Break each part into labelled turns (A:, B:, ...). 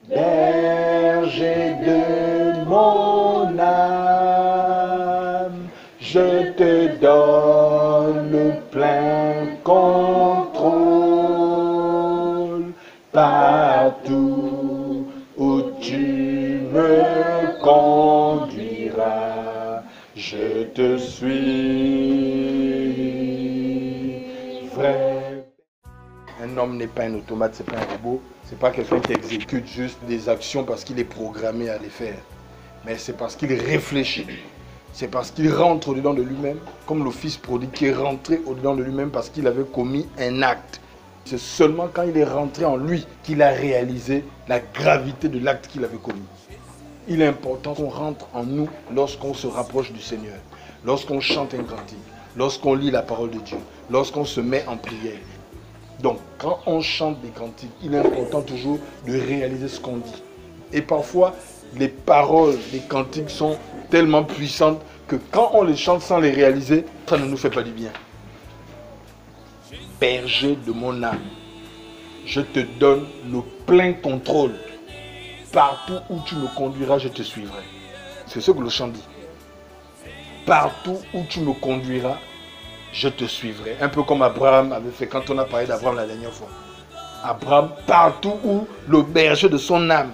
A: Berger de mon âme, je te donne le plein contrôle. Partout où tu me conduiras, je te suivrai. Un homme n'est pas un automate, c'est pas un robot. C'est pas quelqu'un qui exécute juste des actions parce qu'il est programmé à les faire. Mais c'est parce qu'il réfléchit. C'est parce qu'il rentre au-dedans de lui-même, comme le fils prodigue qui est rentré au-dedans de lui-même parce qu'il avait commis un acte. C'est seulement quand il est rentré en lui qu'il a réalisé la gravité de l'acte qu'il avait commis. Il est important qu'on rentre en nous lorsqu'on se rapproche du Seigneur, lorsqu'on chante un cantique, lorsqu'on lit la parole de Dieu, lorsqu'on se met en prière. Donc, quand on chante des cantiques, il est important toujours de réaliser ce qu'on dit. Et parfois, les paroles des cantiques sont tellement puissantes que quand on les chante sans les réaliser, ça ne nous fait pas du bien. Berger de mon âme, je te donne le plein contrôle. Partout où tu me conduiras, je te suivrai. C'est ce que le chant dit. Partout où tu me conduiras, je te suivrai. Un peu comme Abraham avait fait quand on a parlé d'Abraham la dernière fois. Abraham, partout où le berger de son âme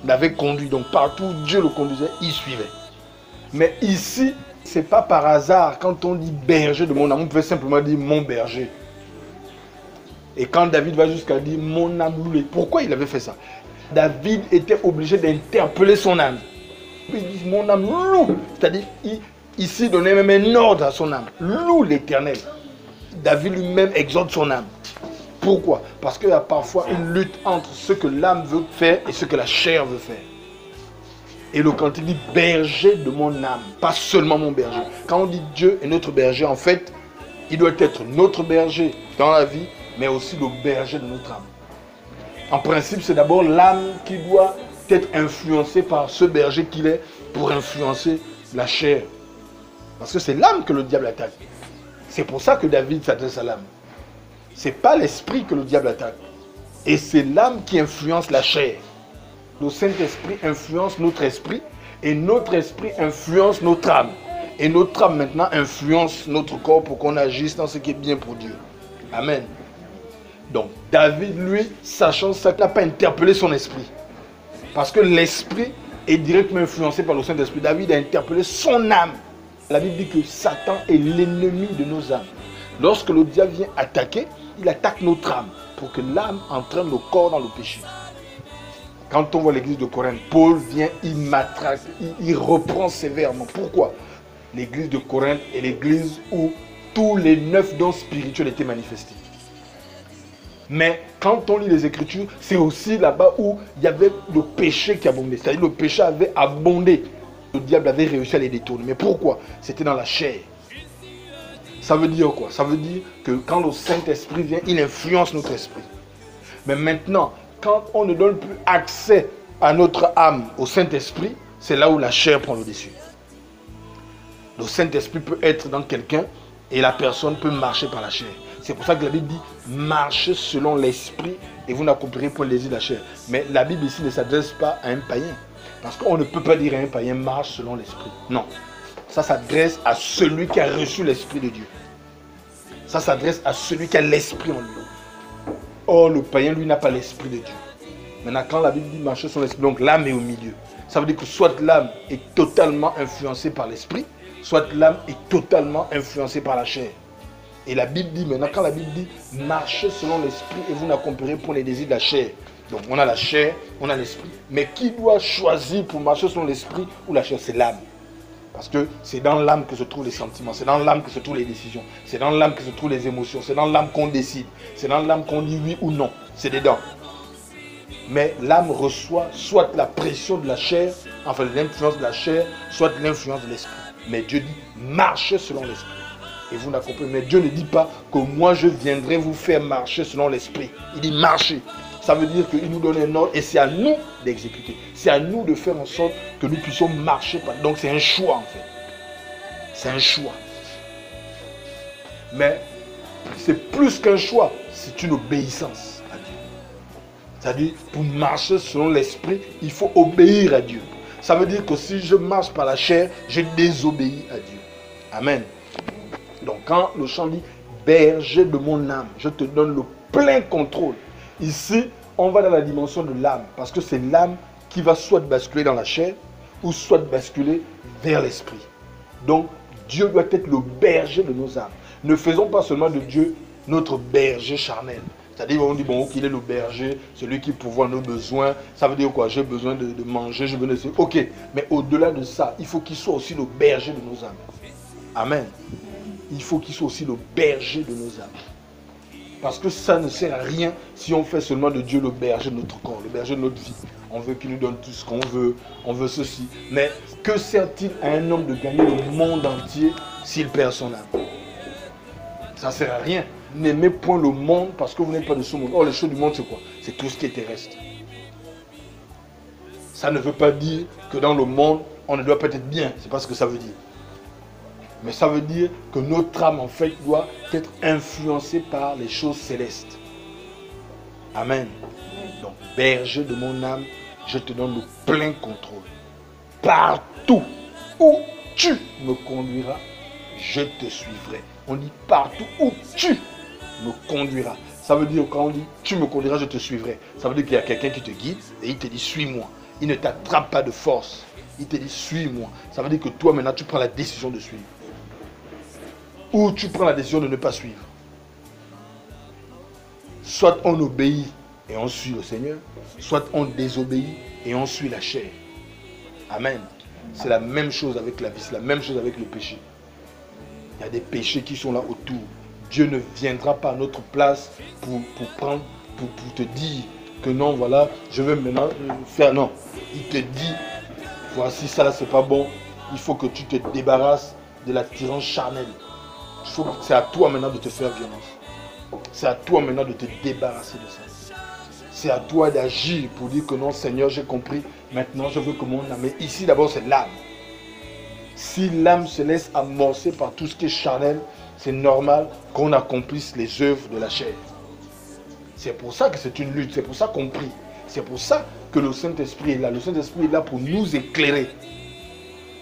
A: l'avait conduit, donc partout où Dieu le conduisait, il suivait. Mais ici, ce n'est pas par hasard. Quand on dit berger de mon âme, on peut simplement dire mon berger. Et quand David va jusqu'à dire mon âme loulée, pourquoi il avait fait ça? David était obligé d'interpeller son âme. Il dit mon âme loue, c'est-à-dire ici donnait même un ordre à son âme. Loue l'Éternel. David lui-même exhorte son âme. Pourquoi? Parce qu'il y a parfois une lutte entre ce que l'âme veut faire et ce que la chair veut faire. Et le cantique dit berger de mon âme, pas seulement mon berger. Quand on dit Dieu est notre berger, en fait, il doit être notre berger dans la vie, mais aussi le berger de notre âme. En principe, c'est d'abord l'âme qui doit être influencée par ce berger qu'il est pour influencer la chair. Parce que c'est l'âme que le diable attaque. C'est pour ça que David s'adresse à l'âme. Ce n'est pas l'esprit que le diable attaque. Et c'est l'âme qui influence la chair. Le Saint-Esprit influence notre esprit et notre esprit influence notre âme. Et notre âme maintenant influence notre corps pour qu'on agisse dans ce qui est bien pour Dieu. Amen. Donc David, lui, sachant ça, n'a pas interpellé son esprit. Parce que l'esprit est directement influencé par le Saint-Esprit. David a interpellé son âme. La Bible dit que Satan est l'ennemi de nos âmes. Lorsque le diable vient attaquer, il attaque notre âme pour que l'âme entraîne le corps dans le péché. Quand on voit l'église de Corinthe, Paul vient, il matraque, il reprend sévèrement. Pourquoi? L'église de Corinthe est l'église où tous les 9 dons spirituels étaient manifestés. Mais quand on lit les Écritures, c'est aussi là-bas où il y avait le péché qui abondait. C'est-à-dire le péché avait abondé. Le diable avait réussi à les détourner. Mais pourquoi? C'était dans la chair. Ça veut dire quoi? Ça veut dire que quand le Saint-Esprit vient, il influence notre esprit. Mais maintenant, quand on ne donne plus accès à notre âme au Saint-Esprit, c'est là où la chair prend le dessus. Le Saint-Esprit peut être dans quelqu'un et la personne peut marcher par la chair. C'est pour ça que la Bible dit marchez selon l'esprit et vous n'accomplirez point les désirs de la chair. Mais la Bible ici ne s'adresse pas à un païen. Parce qu'on ne peut pas dire à un païen marche selon l'esprit. Non. Ça s'adresse à celui qui a reçu l'esprit de Dieu. Ça s'adresse à celui qui a l'esprit en lui. Or, le païen, lui, n'a pas l'esprit de Dieu. Maintenant, quand la Bible dit marcher selon l'esprit, donc l'âme est au milieu. Ça veut dire que soit l'âme est totalement influencée par l'esprit, soit l'âme est totalement influencée par la chair. Et la Bible dit maintenant, quand la Bible dit marchez selon l'esprit et vous n'accomplirez point les désirs de la chair. Donc on a la chair, on a l'esprit. Mais qui doit choisir pour marcher selon l'esprit ou la chair? C'est l'âme. Parce que c'est dans l'âme que se trouvent les sentiments, c'est dans l'âme que se trouvent les décisions, c'est dans l'âme que se trouvent les émotions, c'est dans l'âme qu'on décide, c'est dans l'âme qu'on dit oui ou non, c'est dedans. Mais l'âme reçoit soit la pression de la chair, enfin l'influence de la chair, soit l'influence de l'esprit. Mais Dieu dit marchez selon l'esprit. Et vous n'accomplirez. Mais Dieu ne dit pas que moi je viendrai vous faire marcher selon l'esprit. Il dit marcher. Ça veut dire qu'il nous donne un ordre et c'est à nous d'exécuter. C'est à nous de faire en sorte que nous puissions marcher. Donc c'est un choix en fait. C'est un choix. Mais c'est plus qu'un choix, c'est une obéissance à Dieu. C'est-à-dire, pour marcher selon l'esprit, il faut obéir à Dieu. Ça veut dire que si je marche par la chair, je désobéis à Dieu. Amen. Donc quand le chant dit, berger de mon âme, je te donne le plein contrôle. Ici, on va dans la dimension de l'âme, parce que c'est l'âme qui va soit basculer dans la chair, ou soit basculer vers l'esprit. Donc, Dieu doit être le berger de nos âmes. Ne faisons pas seulement de Dieu notre berger charnel. C'est-à-dire, on dit, bon, ok, il est le berger, celui qui pourvoit nos besoins. Ça veut dire quoi? J'ai besoin de manger, j'ai besoin de... Ok, mais au-delà de ça, il faut qu'il soit aussi le berger de nos âmes. Amen. Il faut qu'il soit aussi le berger de nos âmes. Parce que ça ne sert à rien si on fait seulement de Dieu le berger de notre corps, le berger de notre vie. On veut qu'il nous donne tout ce qu'on veut, on veut ceci. Mais que sert-il à un homme de gagner le monde entier s'il perd son âme? Ça ne sert à rien. N'aimez point le monde parce que vous n'êtes pas de ce monde. Oh, les choses du monde, c'est quoi? C'est tout ce qui est terrestre. Ça ne veut pas dire que dans le monde, on ne doit pas être bien. C'est pas ce que ça veut dire. Mais ça veut dire que notre âme, en fait, doit être influencée par les choses célestes. Amen. Donc, berger de mon âme, je te donne le plein contrôle. Partout où tu me conduiras, je te suivrai. On dit partout où tu me conduiras. Ça veut dire quand on dit tu me conduiras, je te suivrai. Ça veut dire qu'il y a quelqu'un qui te guide et il te dit suis-moi. Il ne t'attrape pas de force. Il te dit suis-moi. Ça veut dire que toi maintenant tu prends la décision de suivre. Ou tu prends la décision de ne pas suivre. Soit on obéit et on suit le Seigneur, soit on désobéit et on suit la chair. Amen. C'est la même chose avec la vie, c'est la même chose avec le péché. Il y a des péchés qui sont là autour. Dieu ne viendra pas à notre place pour te dire que non, voilà, je veux maintenant faire. Non, il te dit, voici ça, c'est pas bon. Il faut que tu te débarrasses de l'attirance charnelle. C'est à toi maintenant de te faire violence. C'est à toi maintenant de te débarrasser de ça. C'est à toi d'agir pour dire que non, Seigneur, j'ai compris. Maintenant, je veux que mon âme... Mais ici, d'abord, c'est l'âme. Si l'âme se laisse amorcer par tout ce qui est charnel, c'est normal qu'on accomplisse les œuvres de la chair. C'est pour ça que c'est une lutte. C'est pour ça qu'on prie. C'est pour ça que le Saint-Esprit est là. Le Saint-Esprit est là pour nous éclairer.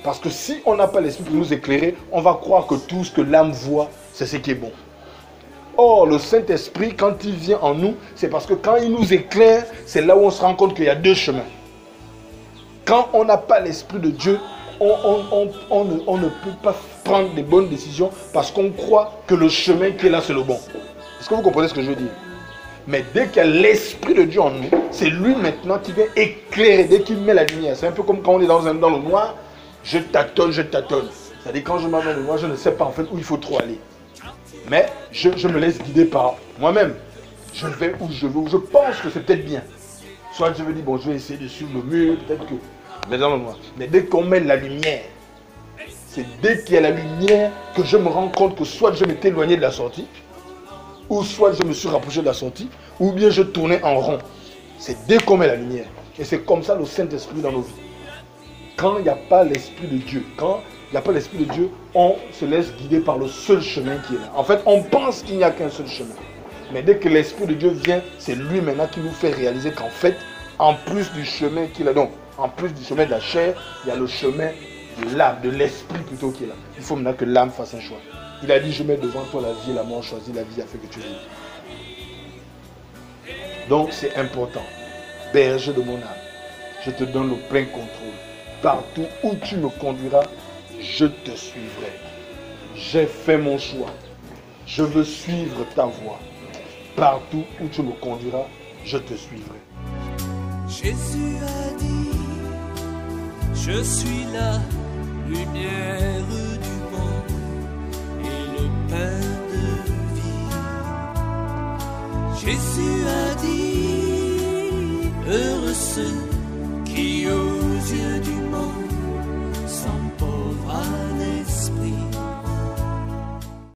A: Parce que si on n'a pas l'Esprit pour nous éclairer, on va croire que tout ce que l'âme voit, c'est ce qui est bon. Or, le Saint-Esprit, quand il vient en nous, c'est parce que quand il nous éclaire, c'est là où on se rend compte qu'il y a deux chemins. Quand on n'a pas l'Esprit de Dieu, on ne peut pas prendre des bonnes décisions parce qu'on croit que le chemin qui est là, c'est le bon. Est-ce que vous comprenez ce que je veux dire? Mais dès qu'il y a l'Esprit de Dieu en nous, c'est lui maintenant qui vient éclairer, dès qu'il met la lumière. C'est un peu comme quand on est dans le noir, je tâtonne. C'est-à-dire quand je m'en vais dans le noir, je ne sais pas en fait où il faut trop aller. Mais je me laisse guider par moi-même. Je vais où je veux, où je pense que c'est peut-être bien. Soit je me dis, bon, je vais essayer de suivre le mur, peut-être que... Mais dans le noir. Mais dès qu'on met la lumière, c'est dès qu'il y a la lumière que je me rends compte que soit je m'étais éloigné de la sortie, ou soit je me suis rapproché de la sortie, ou bien je tournais en rond. C'est dès qu'on met la lumière. Et c'est comme ça le Saint-Esprit dans nos vies. Quand il n'y a pas l'Esprit de Dieu, quand il n'y a pas l'Esprit de Dieu, on se laisse guider par le seul chemin qui est là. En fait, on pense qu'il n'y a qu'un seul chemin. Mais dès que l'Esprit de Dieu vient, c'est lui maintenant qui nous fait réaliser qu'en fait, en plus du chemin qu'il a, donc, en plus du chemin de la chair, il y a le chemin de l'âme, de l'esprit plutôt qui est là. Il faut maintenant que l'âme fasse un choix. Il a dit, je mets devant toi la vie et la mort, choisis la vie afin que tu vives. Donc c'est important. Berger de mon âme, je te donne le plein contrôle. Partout où tu me conduiras, je te suivrai. J'ai fait mon choix. Je veux suivre ta voie. Partout où tu me conduiras, je te suivrai.
B: Jésus a dit, je suis la lumière du monde et le pain de vie. Jésus a dit, heureux ceux